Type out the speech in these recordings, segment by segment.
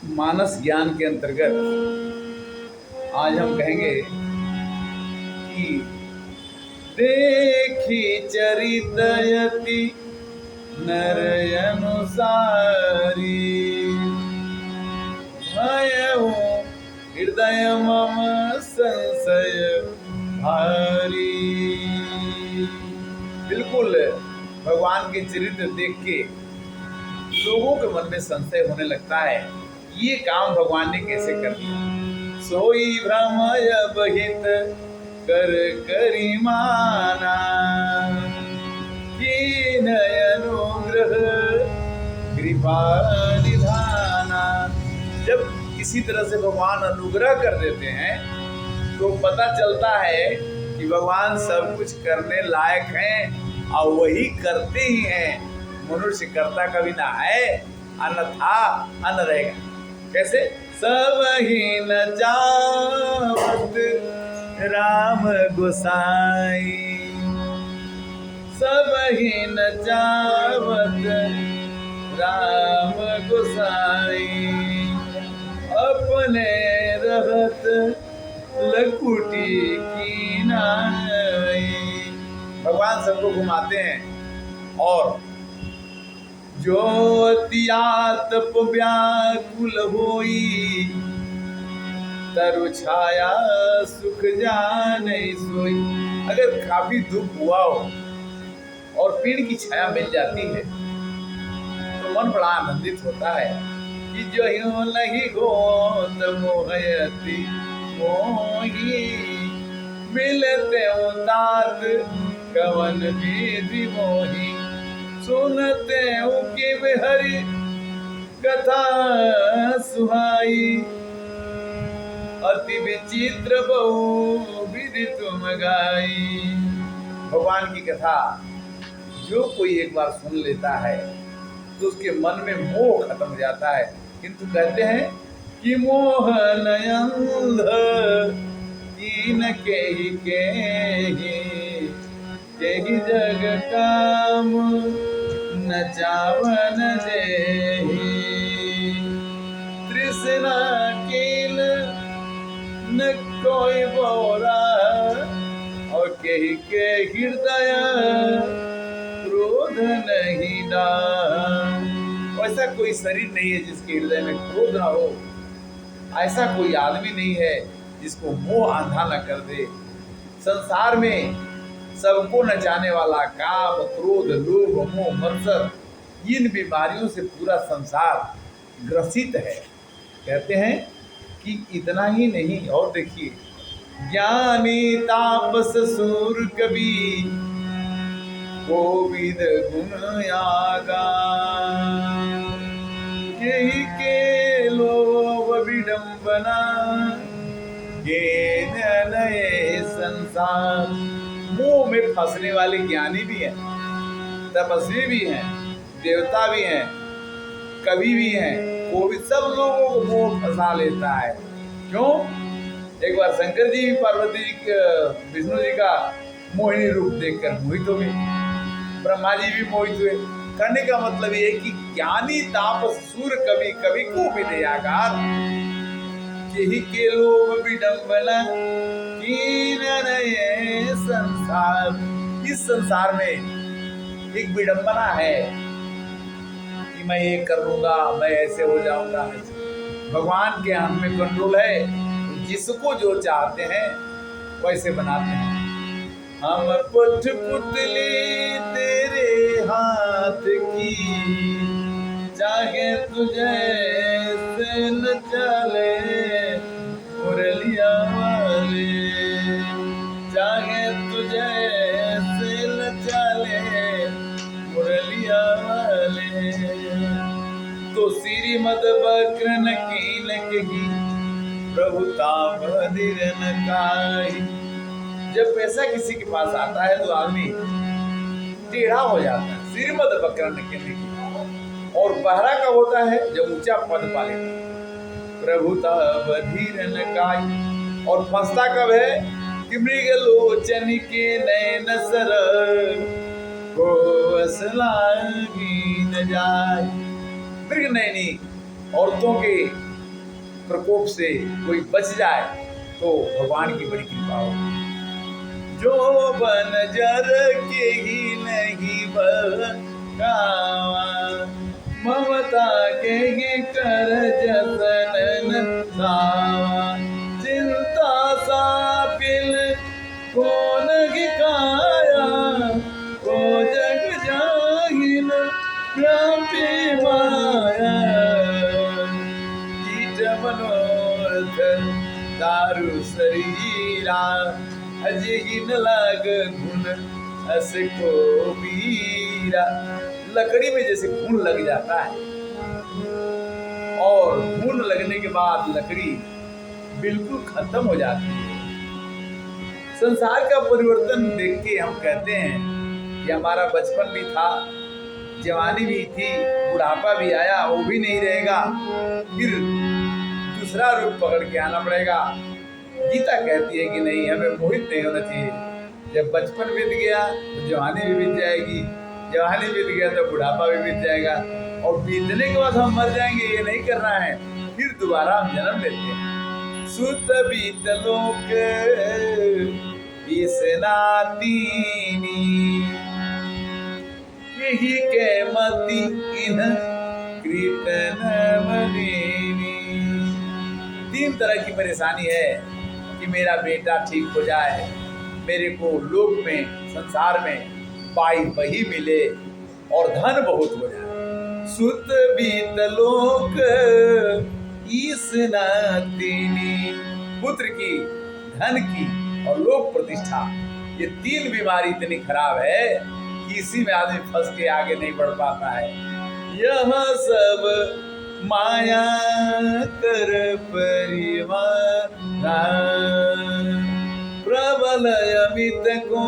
मानस ज्ञान के अंतर्गत आज हम कहेंगे कि देखी चरितयति नर अनुसारी भयउ हृदय मम संशय भारी। बिल्कुल भगवान के चरित्र देख के लोगों के मन में संशय होने लगता है, ये काम भगवान ने कैसे कर दिया। सोई भ्रमय बहित कर करी माना, कीन अनुग्रह कृपा निधाना। जब किसी तरह से भगवान अनुग्रह कर देते हैं तो पता चलता है कि भगवान सब कुछ करने लायक हैं और वही करते ही हैं। मनुष्य करता कभी ना है, अन्न था अन्न रहेगा। कैसे? सब ही न जावत राम गोसाई, सब ही न जावत राम गोसाई, अपने रहत लकुटी की नाई। भगवान सबको घुमाते हैं और जो अतियातप व्याकुल होई, तरु छाया सुख जाने सोई। अगर काफी दुख हुआ हो और पेड़ की छाया मिल जाती है तो मन बड़ा आनंदित होता है कि जो यूं नहीं गोत मोहयती मोही, मिलते उतात कवन विधि मोही, सुनते हूँ कि हरि कथा सुहाई, अति विचित्र बहु विधि तुम गाई। भगवान की कथा जो कोई एक बार सुन लेता है तो उसके मन में मोह खत्म हो जाता है। किंतु कहते हैं कि मोह नयंध कीन केहि जग काम न चावन देहि, तृष्णा कील न कोई बोरा और केहि के हृदय क्रोध नहीं डाल। ऐसा कोई शरीर नहीं है जिसके हृदय में क्रोध ना हो, ऐसा कोई आदमी नहीं है जिसको मोह आंधा न कर दे। संसार में सबको नचाने वाला काम, क्रोध, लोभ, मोह, मत्सर, इन बीमारियों से पूरा संसार ग्रसित है। कहते हैं कि इतना ही नहीं, और देखिए, ज्ञानी तापस सूर कवि कोविद गुण यागा, यही के लोभ विडंबना के नए संसार। मोह में फंसने वाले ज्ञानी भी हैं, तपस्वी भी हैं, देवता भी हैं, कवि भी हैं, कोविद, सब लोगों को मोह फंसा लेता है। क्यों? एक बार शंकर जी पार्वती विष्णु जी का मोहिनी रूप देखकर मोहित हो गए, ब्रह्मा जी भी मोहित हुए। करने का मतलब ये कि ज्ञानी तापस सूर कवि, कवि को भी दयागार, यही के लोभ विडंबना कीन नए संसार। इस संसार में एक विडंबना है कि मैं ये कर लूंगा, मैं ऐसे हो जाऊंगा। भगवान के हाथ में कंट्रोल है, जिसको जो चाहते हैं वैसे बनाते हैं। हम पुतली तेरे हाथ की, चाहे तुझे से न चले मुरलिया वाले, चाहे तुझे से न चले मुरलिया वाले। तो श्रीमद बक्रन कीन कही प्रभुता बधिर न काई। जब पैसा किसी के पास आता है तो आदमी टेढ़ा हो जाता है, श्रीमद बक्रन के लिए। और बहरा कब होता है? जब ऊंचा पद पा लेता है। प्रभुता बधिर न काई। और फंसता कब है? कि मृग लोचन के नैन सर को असलागी न जाए। मृग नैनी औरतों के प्रकोप से कोई बच जाए तो भगवान की बड़ी कृपा हो। जो बन जर के ही नहीं बकावा, ममता के ही कर जतन सावा, चिंता सापिल को नहीं काया, को जग जाहिल व्यापी माया, कीट मनोरथ दारु शरीरा, अजहि न लाग घुन अस को पीरा। लकड़ी में जैसे घुन लग जाता है और घुन लगने के बाद लकड़ी बिल्कुल खत्म हो जाती है। संसार का परिवर्तन देख के हम कहते हैं कि हमारा बचपन भी था, जवानी भी थी, बुढ़ापा भी आया, वो भी नहीं रहेगा, फिर दूसरा रूप पकड़ के आना पड़ेगा। गीता कहती है कि नहीं, हमें मोहित नहीं होना चाहिए। जब बचपन बीत गया तो जवानी भी बीत जाएगी, जवानी बीत गया तो बुढ़ापा भी बीत जाएगा, और बीतने के बाद हम मर जाएंगे, ये नहीं करना है। फिर दोबारा हम जन्म लेते हैं। सुत बीत लोक इस नातीनी, यही के मति इन कृतन मलिनी। 3 तरह की परेशानी है कि मेरा बेटा ठीक हो जाए, मेरे को लोक में, संसार में पाई बही मिले और धन बहुत हो जाए। सुत बीत लोक ईस नातिनी, पुत्र की, धन की और लोक प्रतिष्ठा, ये 3 बीमारी इतनी खराब है कि इसी में आदमी फंस के आगे नहीं बढ़ पाता है। यह सब माया कर परिवार, प्रबल अमित को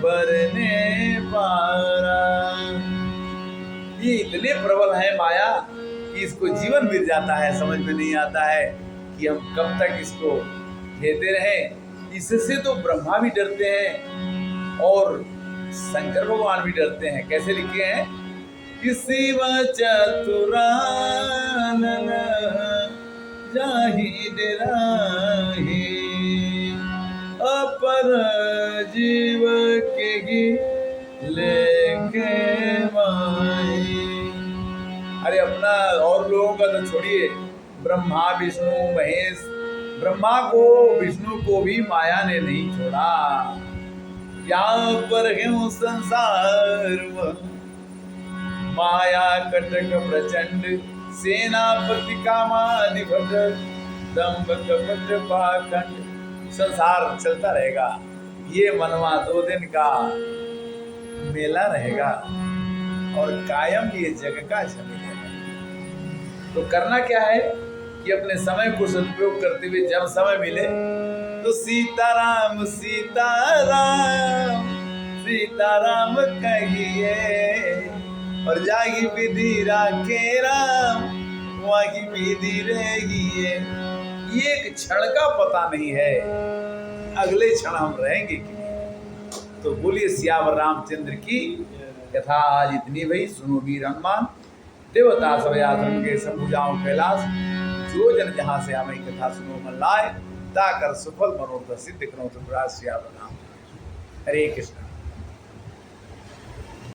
बरने पारा। ये इतने प्रबल है माया कि इसको जीवन बीत जाता है, समझ में नहीं आता है कि हम कब तक इसको खेते रहें। इससे तो ब्रह्मा भी डरते हैं और शंकर भगवान भी डरते हैं। कैसे लिखे हैं? किसी चतुरानन जाहि डराहि, अपर जीव के ही लेके माई। अरे अपना और लोगों का तो छोड़िए, ब्रह्मा विष्णु महेश, ब्रह्मा को विष्णु को भी माया ने नहीं छोड़ा। यहाँ पर है संसार माया कटक प्रचंड, सेनापति कामाधिपत, दंभ कपट पाखंड। संसार चलता रहेगा, ये मनवा 2 दिन का मेला रहेगा और कायम ये जग का झमेला है। तो करना क्या है कि अपने समय को सदुपयोग करते हुए जब समय मिले तो सीताराम सीताराम सीताराम कहिए, और जागी विधि राखे राम, वही विधि रहिए। ये एक क्षण का पता नहीं है, अगले क्षण हम रहेंगे कि नहीं। तो बोलिए सियावर रामचंद्र की कथा आज इतनी भई। सुनो वीर हनुमान, देवता सब आश्रम के संभुजाओं कैलाश, जो जन जहाँ से हमें कथा सुनो मन लाए, ताकर सुफल मनोरथ सिद्ध करो। तो सियावर राम। हरे कृष्ण।